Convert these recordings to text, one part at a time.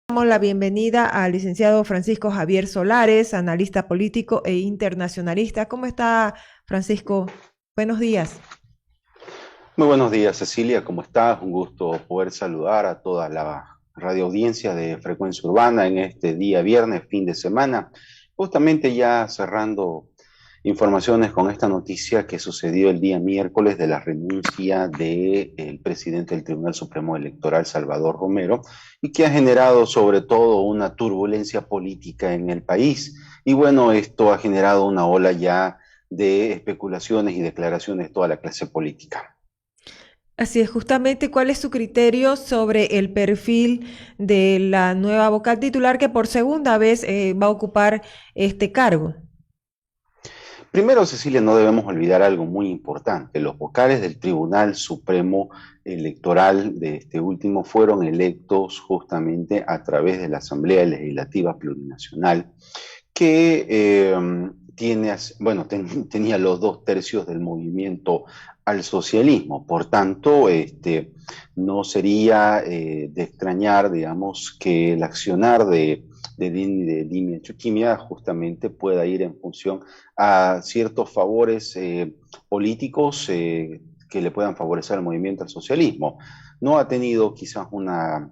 Damos la bienvenida al licenciado Francisco Javier Solares, analista político e internacionalista. ¿Cómo está, Francisco? Buenos días. Muy buenos días, Cecilia, ¿cómo estás? Un gusto poder saludar a toda la radioaudiencia de Frecuencia Urbana en este día viernes, fin de semana. Justamente ya cerrando informaciones con esta noticia que sucedió el día miércoles de la renuncia del presidente del Tribunal Supremo Electoral, Salvador Romero, y que ha generado sobre todo una turbulencia política en el país. Y bueno, esto ha generado una ola ya de especulaciones y declaraciones de toda la clase política. Así es, justamente, ¿cuál es su criterio sobre el perfil de la nueva vocal titular que por segunda vez va a ocupar este cargo? Primero, Cecilia, no debemos olvidar algo muy importante. Los vocales del Tribunal Supremo Electoral de este último fueron electos justamente a través de la Asamblea Legislativa Plurinacional, que tenía los 2/3 del movimiento al socialismo. Por tanto, no sería de extrañar, digamos, que el accionar de Dime Chuquimia justamente pueda ir en función a ciertos favores políticos que le puedan favorecer al movimiento al socialismo. No ha tenido quizás una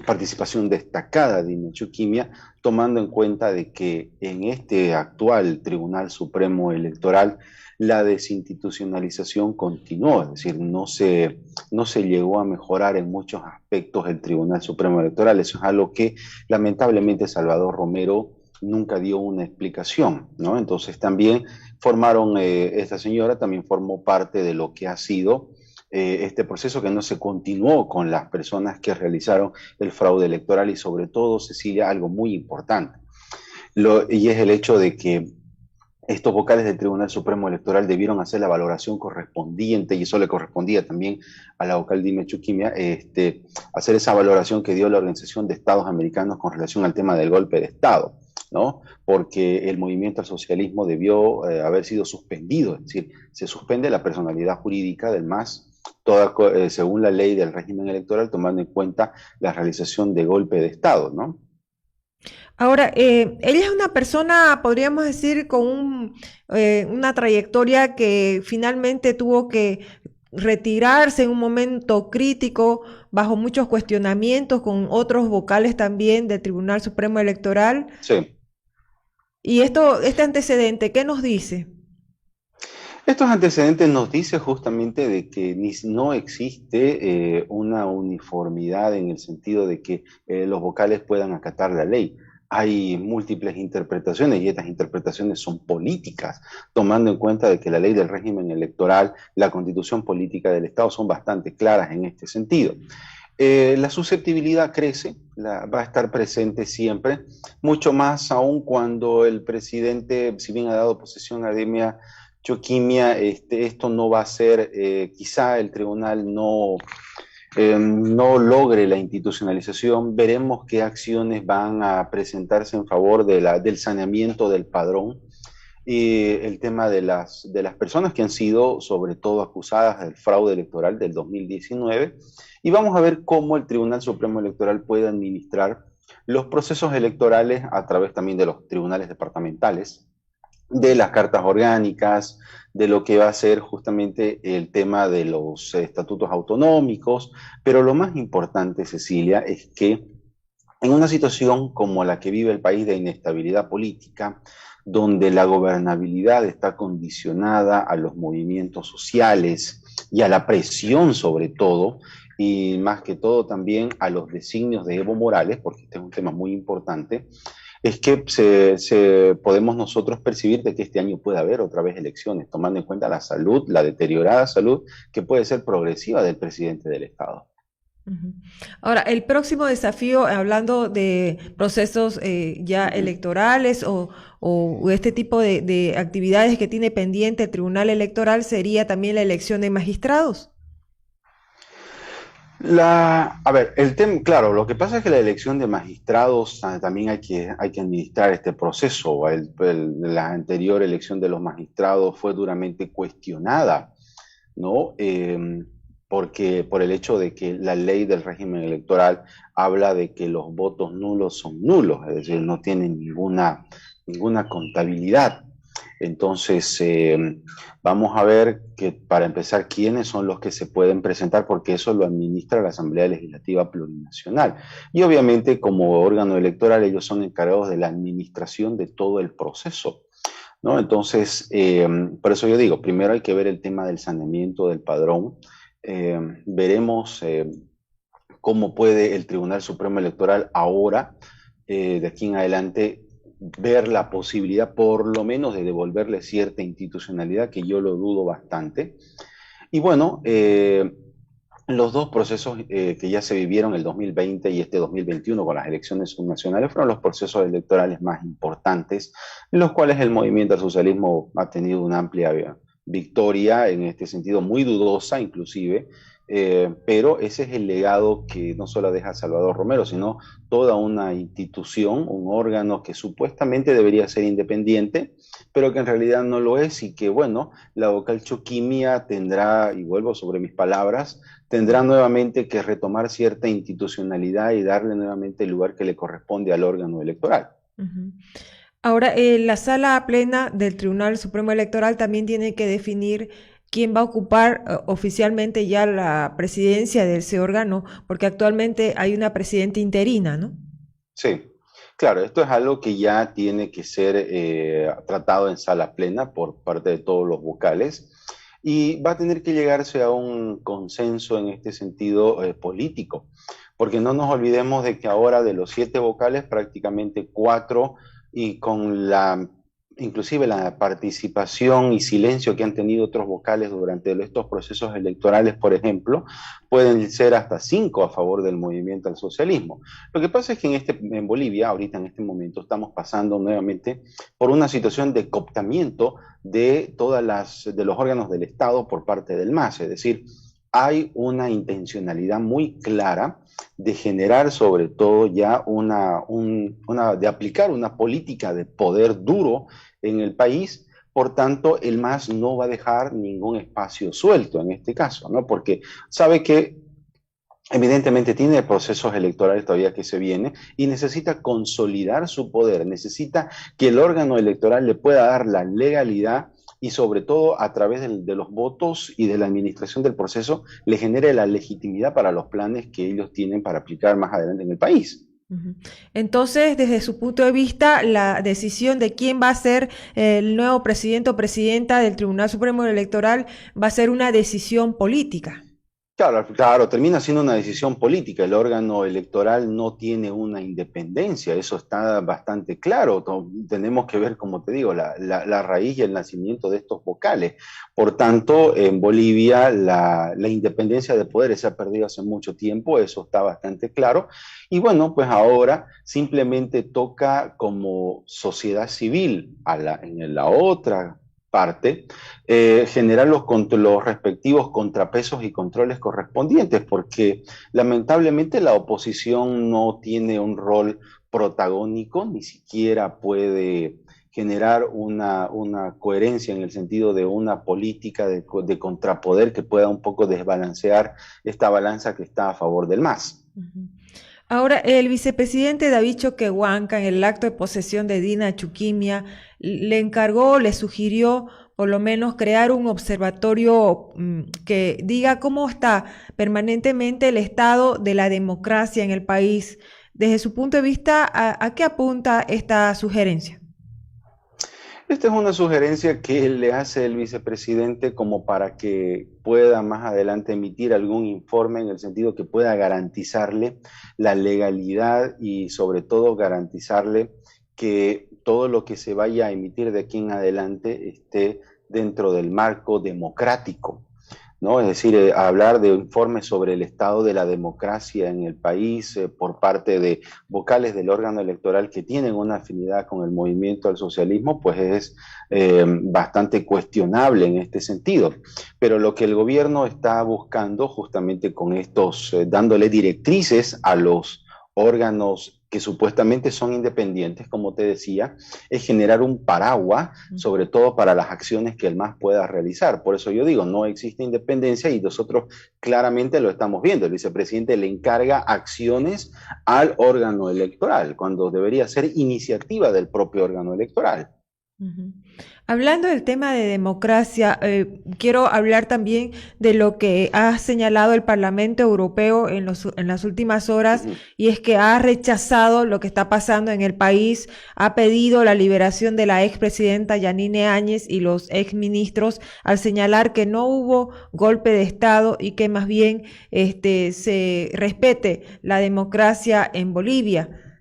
participación destacada de Chuquimia, tomando en cuenta de que en este actual Tribunal Supremo Electoral la desinstitucionalización continuó, es decir, no se llegó a mejorar en muchos aspectos el Tribunal Supremo Electoral. Eso es algo que lamentablemente Salvador Romero nunca dio una explicación, ¿no? Entonces también esta señora también formó parte de lo que ha sido este proceso que no se continuó con las personas que realizaron el fraude electoral y sobre todo, Cecilia, algo muy importante, y es el hecho de que estos vocales del Tribunal Supremo Electoral debieron hacer la valoración correspondiente, y eso le correspondía también a la vocal Dime Chuquimia, hacer esa valoración que dio la Organización de Estados Americanos con relación al tema del golpe de Estado, ¿no? Porque el movimiento al socialismo debió haber sido suspendido, es decir, se suspende la personalidad jurídica del MAS, según la ley del régimen electoral, tomando en cuenta la realización de golpe de Estado, ¿no? Ahora, ella es una persona, podríamos decir, con una trayectoria que finalmente tuvo que retirarse en un momento crítico, bajo muchos cuestionamientos, con otros vocales también del Tribunal Supremo Electoral. Sí. Y este antecedente, ¿qué nos dice? Estos antecedentes nos dicen justamente de que no existe una uniformidad en el sentido de que los vocales puedan acatar la ley. Hay múltiples interpretaciones y estas interpretaciones son políticas, tomando en cuenta de que la ley del régimen electoral, la constitución política del Estado son bastante claras en este sentido. La susceptibilidad crece, va a estar presente siempre, mucho más aún cuando el presidente, si bien ha dado posesión a Demia Choquimia, esto no va a ser, quizá el tribunal no logre la institucionalización. Veremos qué acciones van a presentarse en favor del saneamiento del padrón y el tema de las personas que han sido sobre todo acusadas del fraude electoral del 2019, y vamos a ver cómo el Tribunal Supremo Electoral puede administrar los procesos electorales a través también de los tribunales departamentales, de las cartas orgánicas, de lo que va a ser justamente el tema de los estatutos autonómicos, pero lo más importante, Cecilia, es que en una situación como la que vive el país de inestabilidad política, donde la gobernabilidad está condicionada a los movimientos sociales y a la presión sobre todo, y más que todo también a los designios de Evo Morales, porque este es un tema muy importante, es que podemos nosotros percibir de que este año puede haber otra vez elecciones, tomando en cuenta la salud, la deteriorada salud que puede ser progresiva del presidente del Estado. Ujú. Ahora, el próximo desafío, hablando de procesos ya electorales o este tipo de actividades que tiene pendiente el Tribunal Electoral, sería también la elección de magistrados. A ver, el tema, claro, lo que pasa es que la elección de magistrados también hay que administrar este proceso. La anterior elección de los magistrados fue duramente cuestionada, ¿no? porque por el hecho de que la ley del régimen electoral habla de que los votos nulos son nulos, es decir, no tienen ninguna contabilidad. Entonces, vamos a ver que para empezar quiénes son los que se pueden presentar, porque eso lo administra la Asamblea Legislativa Plurinacional. Y obviamente como órgano electoral ellos son encargados de la administración de todo el proceso, ¿no? Entonces, por eso yo digo, primero hay que ver el tema del saneamiento del padrón. Veremos cómo puede el Tribunal Supremo Electoral ahora, de aquí en adelante, ver la posibilidad por lo menos de devolverle cierta institucionalidad, que yo lo dudo bastante. Y bueno, los dos procesos que ya se vivieron el 2020 y este 2021 con las elecciones subnacionales fueron los procesos electorales más importantes, en los cuales el movimiento al socialismo ha tenido una amplia victoria, en este sentido muy dudosa inclusive, pero ese es el legado que no solo deja Salvador Romero, sino toda una institución, un órgano que supuestamente debería ser independiente, pero que en realidad no lo es y que, bueno, la vocal Choquimia tendrá, y vuelvo sobre mis palabras, tendrá nuevamente que retomar cierta institucionalidad y darle nuevamente el lugar que le corresponde al órgano electoral. Ujú. Ahora, la sala plena del Tribunal Supremo Electoral también tiene que definir quién va a ocupar oficialmente ya la presidencia de ese órgano, porque actualmente hay una presidenta interina, ¿no? Sí, claro, esto es algo que ya tiene que ser tratado en sala plena por parte de todos los vocales y va a tener que llegarse a un consenso en este sentido político, porque no nos olvidemos de que ahora de los 7 vocales, prácticamente 4 y con inclusive la participación y silencio que han tenido otros vocales durante estos procesos electorales, por ejemplo, pueden ser hasta 5 a favor del movimiento al socialismo. Lo que pasa es que en Bolivia, ahorita en este momento, estamos pasando nuevamente por una situación de cooptamiento de de los órganos del Estado por parte del MAS, es decir, hay una intencionalidad muy clara de generar sobre todo ya de aplicar una política de poder duro en el país. Por tanto, el MAS no va a dejar ningún espacio suelto en este caso, ¿no? Porque sabe que evidentemente tiene procesos electorales todavía que se vienen y necesita consolidar su poder, necesita que el órgano electoral le pueda dar la legalidad y sobre todo a través de los votos y de la administración del proceso le genere la legitimidad para los planes que ellos tienen para aplicar más adelante en el país. Ujú. Entonces, desde su punto de vista, la decisión de quién va a ser el nuevo presidente o presidenta del Tribunal Supremo Electoral va a ser una decisión política. Claro, claro, termina siendo una decisión política. El órgano electoral no tiene una independencia, eso está bastante claro. Tenemos que ver, como te digo, la raíz y el nacimiento de estos vocales. Por tanto, en Bolivia la independencia de poderes se ha perdido hace mucho tiempo, eso está bastante claro. Y bueno, pues ahora simplemente toca como sociedad civil en la otra parte, generar los respectivos contrapesos y controles correspondientes, porque lamentablemente la oposición no tiene un rol protagónico, ni siquiera puede generar una coherencia en el sentido de una política de contrapoder que pueda un poco desbalancear esta balanza que está a favor del MAS. Ujú. Ahora, el vicepresidente David Choquehuanca, en el acto de posesión de Dina Chuquimia, le encargó, le sugirió por lo menos crear un observatorio que diga cómo está permanentemente el estado de la democracia en el país. Desde su punto de vista, ¿a qué apunta esta sugerencia? Esta es una sugerencia que le hace el vicepresidente como para que pueda más adelante emitir algún informe en el sentido que pueda garantizarle la legalidad y sobre todo garantizarle que todo lo que se vaya a emitir de aquí en adelante esté dentro del marco democrático, ¿no? Es decir, hablar de informes sobre el estado de la democracia en el país por parte de vocales del órgano electoral que tienen una afinidad con el movimiento al socialismo, pues es bastante cuestionable en este sentido. Pero lo que el gobierno está buscando justamente con estos, dándole directrices a los órganos que supuestamente son independientes, como te decía, es generar un paraguas, sobre todo para las acciones que el MAS pueda realizar. Por eso yo digo, no existe independencia y nosotros claramente lo estamos viendo. El vicepresidente le encarga acciones al órgano electoral, cuando debería ser iniciativa del propio órgano electoral. Ujú. Hablando del tema de democracia, quiero hablar también de lo que ha señalado el Parlamento Europeo en las últimas horas, Ujú. y es que ha rechazado lo que está pasando en el país, ha pedido la liberación de la expresidenta Yanine Áñez y los exministros, al señalar que no hubo golpe de Estado y que más bien se respete la democracia en Bolivia.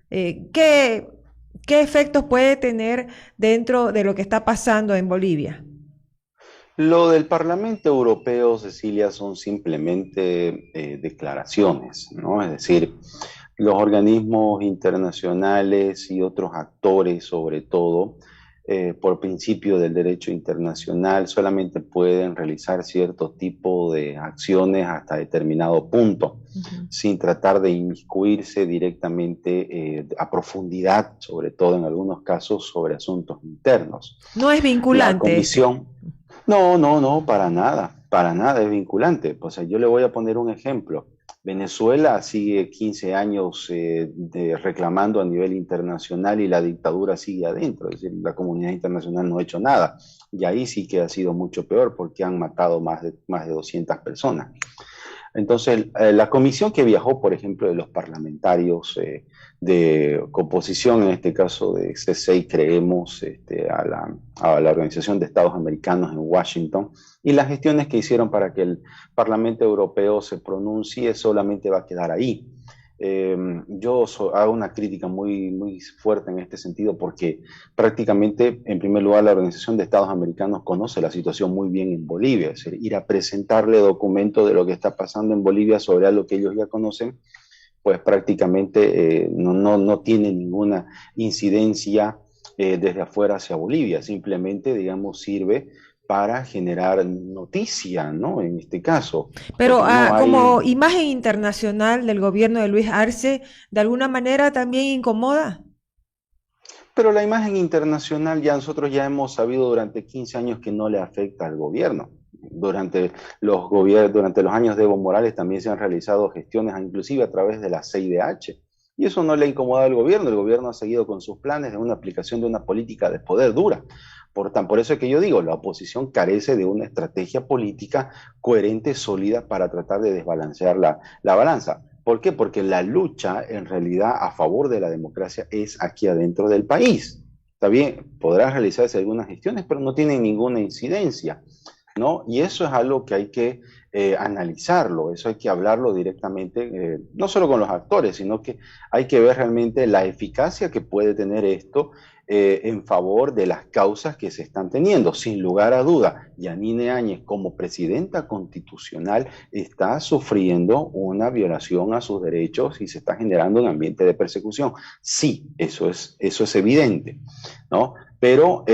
¿Qué efectos puede tener dentro de lo que está pasando en Bolivia? Lo del Parlamento Europeo, Cecilia, son simplemente declaraciones, ¿no? Es decir, los organismos internacionales y otros actores, sobre todo, por principio del derecho internacional, solamente pueden realizar cierto tipo de acciones hasta determinado punto, Ujú. sin tratar de inmiscuirse directamente a profundidad, sobre todo en algunos casos, sobre asuntos internos. No es La vinculante esto. comisión no, no, no, para nada es vinculante. O sea, yo le voy a poner un ejemplo. Venezuela sigue 15 años reclamando a nivel internacional y la dictadura sigue adentro, es decir, la comunidad internacional no ha hecho nada. Y ahí sí que ha sido mucho peor porque han matado más de 200 personas. Entonces, la comisión que viajó, por ejemplo, de los parlamentarios de composición, en este caso de C6, creemos, a la Organización de Estados Americanos en Washington, y las gestiones que hicieron para que el Parlamento Europeo se pronuncie solamente va a quedar ahí. Hago una crítica muy fuerte en este sentido porque prácticamente, en primer lugar, la Organización de Estados Americanos conoce la situación muy bien en Bolivia, es decir, ir a presentarle documentos de lo que está pasando en Bolivia sobre algo que ellos ya conocen, pues prácticamente no tiene ninguna incidencia desde afuera hacia Bolivia, simplemente, digamos, sirve para generar noticia, ¿no? En este caso, Pero porque no hay. como imagen internacional del gobierno de Luis Arce, ¿de alguna manera también incomoda? Pero la imagen internacional ya nosotros ya hemos sabido durante 15 años que no le afecta al gobierno. Durante los años de Evo Morales también se han realizado gestiones, inclusive a través de la CIDH. Y eso no le ha incomodado al gobierno. El gobierno ha seguido con sus planes de una aplicación de una política de poder dura. Por eso es que yo digo, la oposición carece de una estrategia política coherente, sólida, para tratar de desbalancear la balanza. ¿Por qué? Porque la lucha en realidad a favor de la democracia es aquí adentro del país. Está bien, podrán realizarse algunas gestiones, pero no tienen ninguna incidencia, ¿no? Y eso es algo que hay que analizarlo, eso hay que hablarlo directamente, no solo con los actores, sino que hay que ver realmente la eficacia que puede tener esto en favor de las causas que se están teniendo. Sin lugar a duda, Yanine Áñez, como presidenta constitucional, está sufriendo una violación a sus derechos y se está generando un ambiente de persecución. Sí, eso es evidente, ¿no? Pero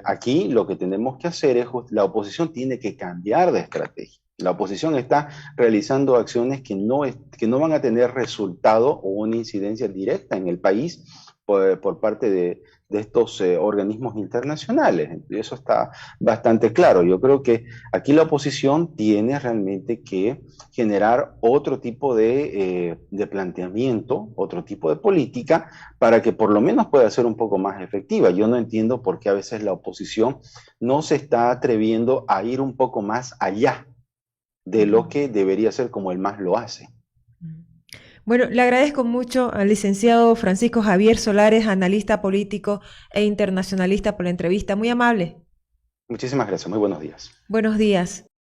aquí lo que tenemos que hacer es, la oposición tiene que cambiar de estrategia. La oposición está realizando acciones que no van a tener resultado o una incidencia directa en el país por parte de estos organismos internacionales. Y eso está bastante claro. Yo creo que aquí la oposición tiene realmente que generar otro tipo de planteamiento, otro tipo de política, para que por lo menos pueda ser un poco más efectiva. Yo no entiendo por qué a veces la oposición no se está atreviendo a ir un poco más allá de lo que debería ser como el MAS lo hace. Bueno, le agradezco mucho al licenciado Francisco Javier Solares, analista político e internacionalista, por la entrevista. Muy amable. Muchísimas gracias, muy buenos días. Buenos días.